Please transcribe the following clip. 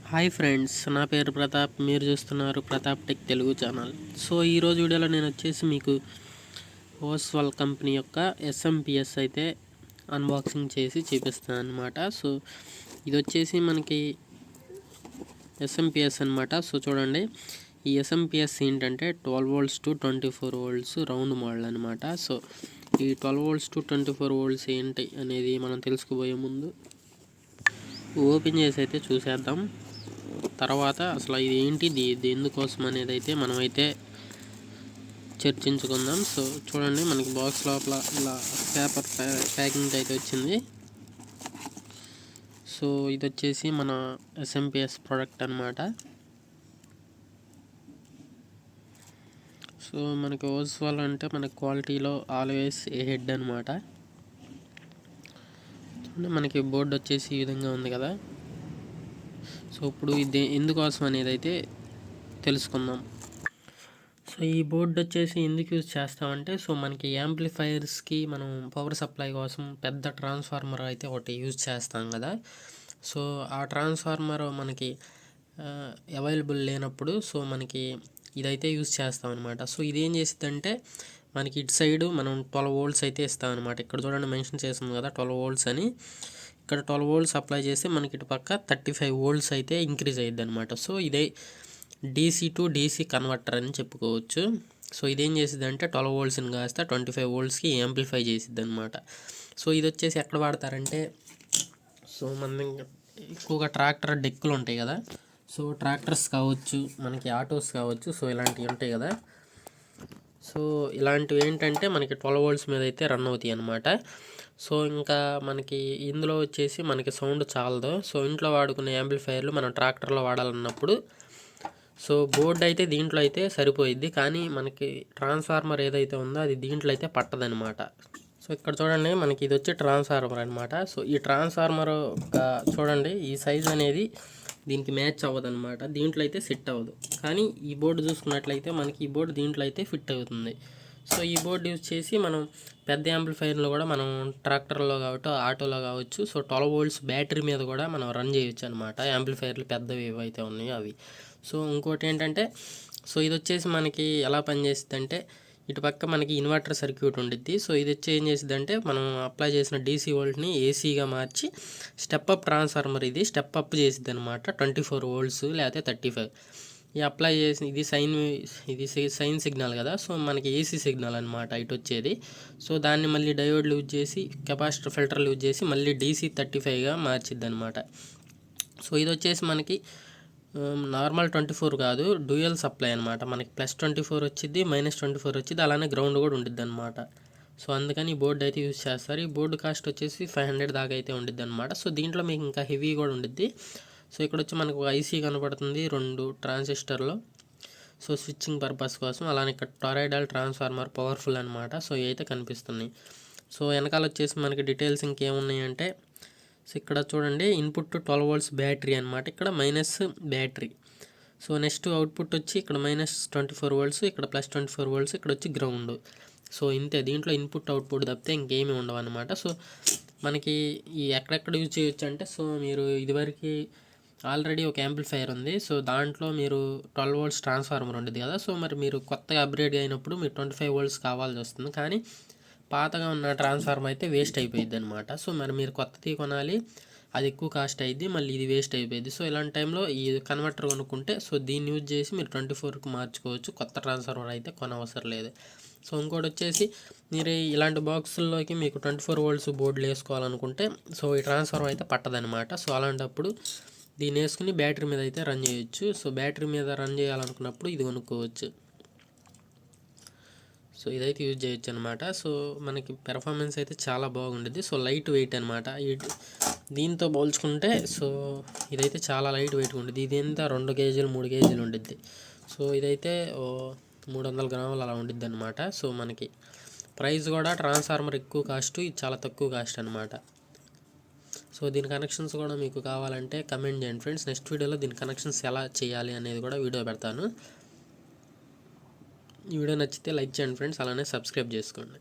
Hi friends, నా పేరు ప్రతాప్. మీరు చూస్తున్నారు Pratap tech Telugu channel. So ఈరోజు వీడియోలో నేను వచ్చేసి మీకు ఓస్వాల్ కంపెనీ యొక్క SMPS అయితే అన్బాక్సింగ్ చేసి చూపిస్తాను అనమాట. సో ఇది వచ్చేసి మనకి SMPS అనమాట. సో చూడండి, ఈ SMPS ఏంటంటే 12 volts to 24 volts round model అనమాట. సో ఈ 12 volts to 24 volts ఏంటి అనేది మనం తెలుసుకోబోయే ముందు ఓపెన్ చేసి అయితే చూసేద్దాం. తర్వాత అసలు ఇది ఏంటి, ఇది ఎందుకోసం అనేది అయితే మనమైతే చర్చించుకుందాం. సో చూడండి, మనకి బాక్స్ లోపల ఇలా పేపర్ ప్యాకింగ్ అయితే వచ్చింది. సో ఇది వచ్చేసి మన SMPS ప్రోడక్ట్ అనమాట. సో మనకి ఓస్వాల్ అంటే మన క్వాలిటీలో ఆల్వేస్ ఏ హెడ్ అనమాట. మనకి బోర్డు వచ్చేసి ఈ విధంగా ఉంది కదా. సో ఇప్పుడు ఇది ఎందుకోసం అనేది అయితే తెలుసుకుందాం. సో ఈ బోర్డు వచ్చేసి ఎందుకు యూజ్ చేస్తామంటే, సో మనకి యాంప్లిఫైయర్స్కి మనం పవర్ సప్లై కోసం పెద్ద ట్రాన్స్ఫార్మర్ అయితే ఒకటి యూజ్ చేస్తాం కదా. సో ఆ ట్రాన్స్ఫార్మర్ మనకి అవైలబుల్ లేనప్పుడు సో మనకి ఇదైతే యూజ్ చేస్తాం అనమాట. సో ఇదేం చేసిద్దంటే మనకి ఇటు సైడు మనం 12 volts అయితే ఇస్తాం అనమాట. ఇక్కడ చూడండి మెన్షన్ చేస్తుంది కదా 12 volts అని. ఇక్కడ 12 volts అప్లై చేస్తే మనకి ఇటు పక్క 35 volts అయితే ఇంక్రీజ్ అయ్యిద్ది అనమాట. సో ఇదే DC to DC కన్వర్టర్ అని చెప్పుకోవచ్చు. సో ఇదేం చేసిద్ది అంటే 12 voltsని కాస్త 25 voltsకి యాంప్లిఫై చేసిద్ది అనమాట. సో ఇది వచ్చేసి ఎక్కడ వాడతారంటే, సో మన ఎక్కువగా ట్రాక్టర్ డెక్కులు ఉంటాయి కదా. సో ట్రాక్టర్స్ కావచ్చు, మనకి ఆటోస్ కావచ్చు, సో ఇలాంటివి ఉంటాయి కదా. సో ఇలాంటివి ఏంటంటే మనకి 12 volts మీద అయితే రన్ అవుతాయి అన్నమాట. సో ఇంకా మనకి ఇందులో వచ్చేసి మనకి సౌండ్ చాలదు. సో ఇంట్లో వాడుకునే యాంప్లిఫైయర్లు మనం ట్రాక్టర్లో వాడాలన్నప్పుడు సో బోర్డు అయితే దీంట్లో అయితే సరిపోయిద్ది, కానీ మనకి ట్రాన్స్ఫార్మర్ ఏదైతే ఉందో అది దీంట్లో అయితే పట్టదనమాట. సో ఇక్కడ చూడండి, మనకి ఇది వచ్చి ట్రాన్స్ఫార్మర్ అనమాట. సో ఈ ట్రాన్స్ఫార్మర్ చూడండి, ఈ సైజ్ అనేది దీనికి మ్యాచ్ అవ్వదు అనమాట. దీంట్లో అయితే సెట్ అవ్వదు. కానీ ఈ బోర్డు చూసుకున్నట్లయితే మనకి ఈ బోర్డు దీంట్లో అయితే ఫిట్ అవుతుంది. సో ఈ బోర్డు యూజ్ చేసి మనం పెద్ద యాంప్లిఫైర్లో కూడా మనం ట్రాక్టర్లో కావచ్చు, ఆటోలో కావచ్చు, సో 12 volts బ్యాటరీ మీద కూడా మనం రన్ చేయొచ్చు అనమాట. యాంప్లిఫైర్లు పెద్దవి ఏవైతే ఉన్నాయో అవి. సో ఇంకోటి ఏంటంటే, సో ఇది వచ్చేసి మనకి ఎలా పనిచేస్తుంది అంటే, ఇటు పక్క మనకి ఇన్వర్టర్ సర్క్యూట్ ఉండిద్ది. సో ఇది వచ్చి ఏం చేస్తుంది అంటే, మనం అప్లై చేసిన DC వోల్ట్ని ACగా మార్చి స్టెప్ అప్ ట్రాన్స్ఫార్మర్ ఇది స్టెప్ అప్ చేసిద్ది అనమాట. 24 volts లేకపోతే 35. ఈ అప్లై చేసి ఇది సైన్ సిగ్నల్ కదా. సో మనకి AC సిగ్నల్ అనమాట ఇటు వచ్చేది. సో దాన్ని మళ్ళీ డయోడ్లు యూజ్ చేసి, కెపాసిటర్ ఫిల్టర్లు యూజ్ చేసి మళ్ళీ DC 35గా మార్చిద్ది అనమాట. సో ఇది వచ్చేసి మనకి నార్మల్ 24 కాదు, డ్యూయల్ సప్లై అనమాట. మనకి +24 వచ్చింది, -24 వచ్చింది, అలానే గ్రౌండ్ కూడా ఉండిద్ది అనమాట. సో అందుకని ఈ బోర్డు అయితే యూజ్ చేస్తారు. ఈ బోర్డు కాస్ట్ వచ్చేసి 500 దాకా అయితే ఉండిద్ది అనమాట. సో దీంట్లో మీకు ఇంకా హెవీ కూడా ఉండిద్ది. సో ఇక్కడ వచ్చి మనకు IC కనపడుతుంది, 2 ట్రాన్సిస్టర్లు. సో స్విచ్చింగ్ పర్పస్ కోసం. అలానే ఇక్కడ టొరాయిడల్ ట్రాన్స్ఫార్మర్ పవర్ఫుల్ అనమాట. సో ఇవి అయితే కనిపిస్తున్నాయి. సో వెనకాల వచ్చేసి మనకి డీటెయిల్స్ ఇంకేమున్నాయంటే, సో ఇక్కడ చూడండి, ఇన్పుట్ 12 volts బ్యాటరీ అనమాట. ఇక్కడ minus battery. So next output వచ్చి ఇక్కడ -24 volts, ఇక్కడ +24 volts, ఇక్కడ వచ్చి గ్రౌండ్. సో ఇంతే, దీంట్లో ఇన్పుట్ అవుట్పుట్ తప్పితే ఇంకేమీ ఉండవు అనమాట. సో మనకి ఈ ఎక్కడెక్కడ యూజ్ చేయొచ్చు అంటే, సో మీరు ఇదివరకు ఆల్రెడీ ఒక యాంప్లిఫైయర్ ఉంది. సో దాంట్లో మీరు 12 volts ట్రాన్స్ఫార్మర్ ఉండేది కదా. సో మరి మీరు కొత్తగా అప్గ్రేడ్ అయినప్పుడు మీరు 25 volts కావాల్సి వస్తుంది. కానీ పాతగా ఉన్న ట్రాన్స్ఫార్మర్ అయితే వేస్ట్ అయిపోయింది అనమాట. సో మరి మీరు కొత్తది కొనాలి, అది ఎక్కువ కాస్ట్ అయ్యిద్ది, మళ్ళీ ఇది వేస్ట్ అయిపోయింది. సో ఇలాంటి టైంలో ఈ కన్వర్టర్ కొనుక్కుంటే సో దీన్ని యూజ్ చేసి మీరు 24కి మార్చుకోవచ్చు. కొత్త ట్రాన్స్ఫార్మర్ అయితే కొనవసరం లేదు. సో ఇంకోటి వచ్చేసి, మీరు ఇలాంటి బాక్సుల్లోకి మీకు 24 volts బోర్డులు వేసుకోవాలనుకుంటే సో ఈ ట్రాన్స్ఫార్మర్ అయితే పట్టదనమాట. సో అలాంటప్పుడు దీన్ని వేసుకుని బ్యాటరీ మీద అయితే రన్ చేయొచ్చు. సో బ్యాటరీ మీద రన్ చేయాలనుకున్నప్పుడు ఇది కొనుక్కోవచ్చు. సో ఇదైతే యూజ్ చేయొచ్చు అనమాట. సో మనకి పెర్ఫార్మెన్స్ అయితే చాలా బాగుండేది. సో లైట్ వెయిట్ అనమాట. దీంతో పోల్చుకుంటే సో ఇదైతే చాలా లైట్ వెయిట్గా ఉండేది. ఇది ఎంత 2 kg 3 kg ఉండిద్ది. సో ఇదైతే 300 grams అలా ఉండిద్ది అనమాట. సో మనకి ప్రైస్ కూడా ట్రాన్స్ఫార్మర్ ఎక్కువ కాస్ట్, ఇది చాలా తక్కువ కాస్ట్ అనమాట. సో దీని కనెక్షన్స్ కూడా మీకు కావాలంటే కమెంట్ చేయండి ఫ్రెండ్స్. నెక్స్ట్ వీడియోలో దీని కనెక్షన్స్ ఎలా చేయాలి అనేది కూడా వీడియో పెడతాను. ఈ వీడియో నచ్చితే లైక్ చేయండి ఫ్రెండ్స్, అలానే సబ్స్క్రైబ్ చేసుకోండి.